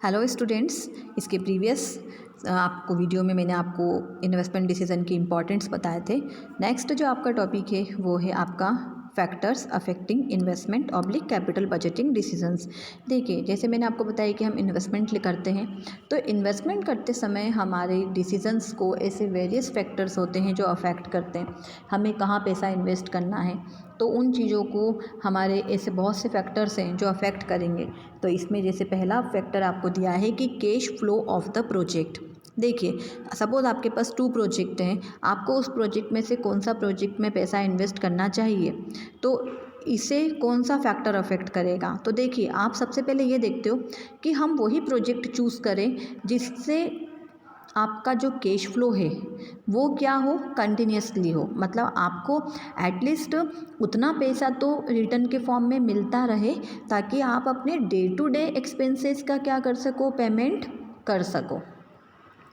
Hello students, इसके previous आपको video में मैंने आपको इन्वेस्टमेंट डिसीजन की इम्पॉर्टेंस बताए थे। नेक्स्ट जो आपका टॉपिक है वो है आपका factors affecting investment oblique capital budgeting decisions. देखिए, जैसे मैंने आपको बताया कि हम इन्वेस्टमेंट करते हैं, तो इन्वेस्टमेंट करते समय हमारे डिसीजंस को ऐसे वेरियस फैक्टर्स होते हैं जो अफेक्ट करते हैं। हमें कहाँ पैसा इन्वेस्ट करना है, तो उन चीज़ों को हमारे ऐसे बहुत से फैक्टर्स हैं जो अफेक्ट करेंगे। तो इसमें जैसे पहला फैक्टर आपको दिया है कि cash flow of the project. देखिए, सपोज़ आपके पास 2 प्रोजेक्ट हैं, आपको उस प्रोजेक्ट में से कौन सा प्रोजेक्ट में पैसा इन्वेस्ट करना चाहिए, तो इसे कौन सा फैक्टर अफेक्ट करेगा। तो देखिए, आप सबसे पहले ये देखते हो कि हम वही प्रोजेक्ट चूज़ करें जिससे आपका जो कैश फ्लो है वो क्या हो, कंटिन्यूसली हो। मतलब आपको एटलीस्ट उतना पैसा तो रिटर्न के फॉर्म में मिलता रहे, ताकि आप अपने डे टू डे एक्सपेंसेस का क्या कर सको, पेमेंट कर सको।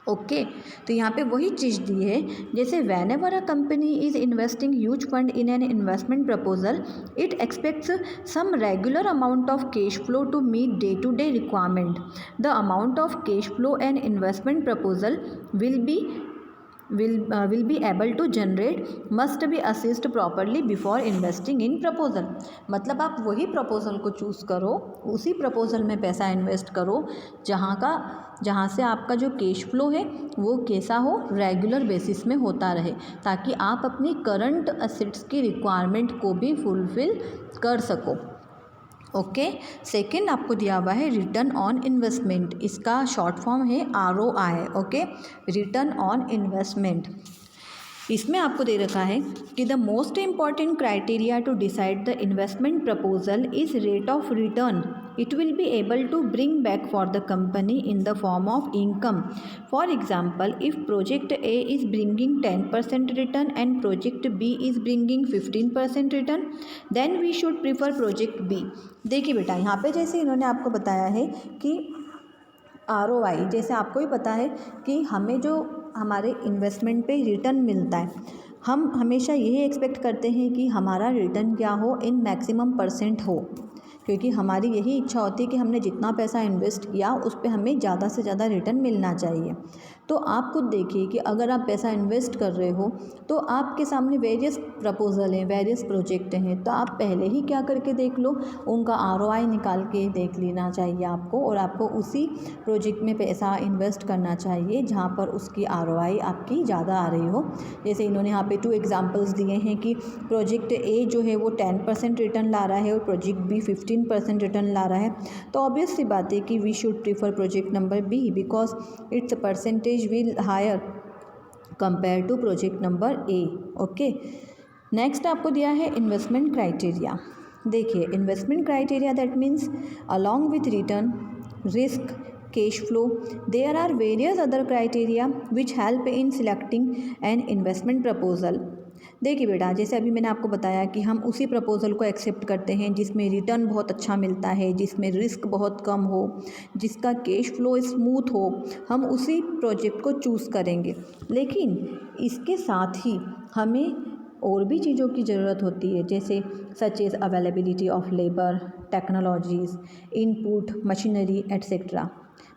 ओके, तो यहाँ पे वही चीज़ दी है, जैसे whenever a company is investing huge fund in an investment proposal, it expects some regular amount of cash flow to meet day to day requirement. The amount of cash flow an investment proposal will be able to generate must be assessed properly before investing in proposal। मतलब आप वही proposal को choose करो, उसी proposal में पैसा invest करो जहाँ से आपका जो कैश फ्लो है वो कैसा हो, रेगुलर बेसिस में होता रहे, ताकि आप अपनी करंट एसेट्स की रिक्वायरमेंट को भी फुलफिल कर सको। ओके, सेकंड आपको दिया हुआ है रिटर्न ऑन इन्वेस्टमेंट। इसका शॉर्ट फॉर्म है ROI। Okay, return on investment. इसमें आपको दे रखा है कि the most important criteria to decide the investment proposal is rate of return it will be able to bring back for the company in the form of income. For example, if project A is bringing 10% return and project B is bringing 15% return, then we should prefer project B। देखिए बेटा, यहाँ पे जैसे इन्होंने आपको बताया है कि ROI, जैसे आपको भी पता है कि हमें जो हमारे इन्वेस्टमेंट पे रिटर्न मिलता है, हम हमेशा यही एक्सपेक्ट करते हैं कि हमारा रिटर्न क्या हो, इन मैक्सिमम परसेंट हो, क्योंकि हमारी यही इच्छा होती है कि हमने जितना पैसा इन्वेस्ट किया उस पर हमें ज़्यादा से ज़्यादा रिटर्न मिलना चाहिए। तो आप खुद देखिए कि अगर आप पैसा इन्वेस्ट कर रहे हो तो आपके सामने वेरियस प्रपोजल हैं, वेरियस प्रोजेक्ट हैं, तो आप पहले ही क्या करके देख लो, उनका ROI निकाल के देख लेना चाहिए आपको, और आपको उसी प्रोजेक्ट में पैसा इन्वेस्ट करना चाहिए जहाँ पर उसकी ROI आपकी ज़्यादा आ रही हो। जैसे इन्होंने यहाँ पे 2 एग्जाम्पल्स दिए हैं कि प्रोजेक्ट A जो है वो 10% रिटर्न ला रहा है और प्रोजेक्ट B 15% रिटर्न ला रहा है, तो ऑब्वियस सी बात है कि we should prefer project number B because its percentage will higher compare to project number A। Okay, next आपको दिया है इन्वेस्टमेंट क्राइटेरिया। देखिए, investment criteria that means along with return, risk, cash flow, there are various other criteria which help in selecting an investment proposal. देखिए बेटा, जैसे अभी मैंने आपको बताया कि हम उसी प्रपोजल को एक्सेप्ट करते हैं जिसमें रिटर्न बहुत अच्छा मिलता है, जिसमें रिस्क बहुत कम हो, जिसका कैश फ्लो स्मूथ हो, हम उसी प्रोजेक्ट को चूज़ करेंगे। लेकिन इसके साथ ही हमें और भी चीज़ों की ज़रूरत होती है, जैसे such as availability of labour, technologies, input, machinery etcetera.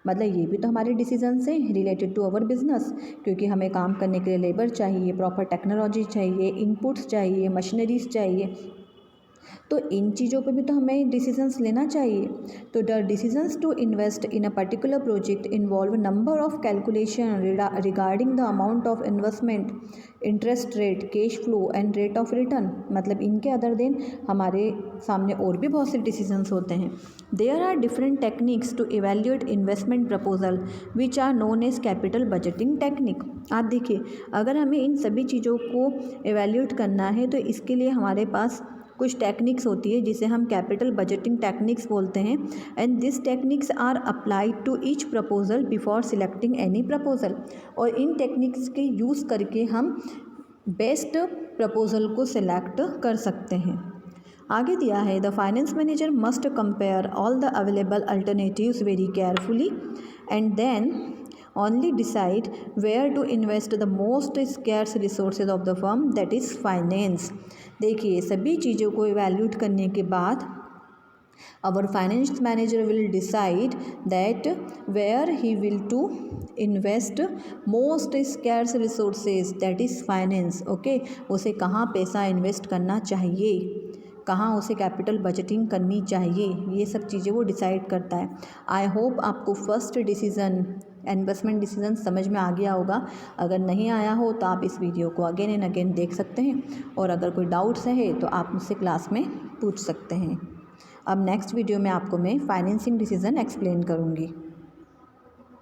मतलब ये भी तो हमारे डिसीजंस हैं रिलेटेड टू अवर बिजनेस, क्योंकि हमें काम करने के लिए लेबर चाहिए, प्रॉपर टेक्नोलॉजी चाहिए, इनपुट्स चाहिए, मशीनरीज चाहिए, तो इन चीज़ों पे भी तो हमें डिसीजंस लेना चाहिए। तो the decisions to invest in a particular project involve number of calculation regarding the amount of investment, interest rate, cash flow and rate of return. मतलब इनके अदर देन हमारे सामने और भी बहुत से डिसीजंस होते हैं। There are different techniques to evaluate investment proposal which are known as capital budgeting technique. आप देखिए, अगर हमें इन सभी चीज़ों को इवेल्यूएट करना है तो इसके लिए हमारे पास कुछ टेक्निक्स होती है जिसे हम कैपिटल बजटिंग टेक्निक्स बोलते हैं, and this techniques are applied to each proposal before selecting any proposal. और इन टेक्निक्स के यूज़ करके हम बेस्ट प्रपोजल को सिलेक्ट कर सकते हैं। आगे दिया है the finance manager must compare all the available alternatives very carefully and then only decide where to invest the most scarce resources of the firm, that is finance। देखिए, सभी चीज़ों को इवैल्यूएट करने के बाद Our finance manager will decide that where he will to invest most scarce resources, that is finance. Okay, उसे कहाँ पैसा इन्वेस्ट करना चाहिए, कहाँ उसे कैपिटल बजटिंग करनी चाहिए, ये सब चीज़ें वो डिसाइड करता है। आई होप आपको फर्स्ट डिसीज़न इन्वेस्टमेंट डिसीजन समझ में आ गया होगा। अगर नहीं आया हो तो आप इस वीडियो को अगेन एंड अगेन देख सकते हैं, और अगर कोई डाउट्स है तो आप मुझसे क्लास में पूछ सकते हैं। अब नेक्स्ट वीडियो में आपको मैं फाइनेंसिंग डिसीजन एक्सप्लेन करूँगी।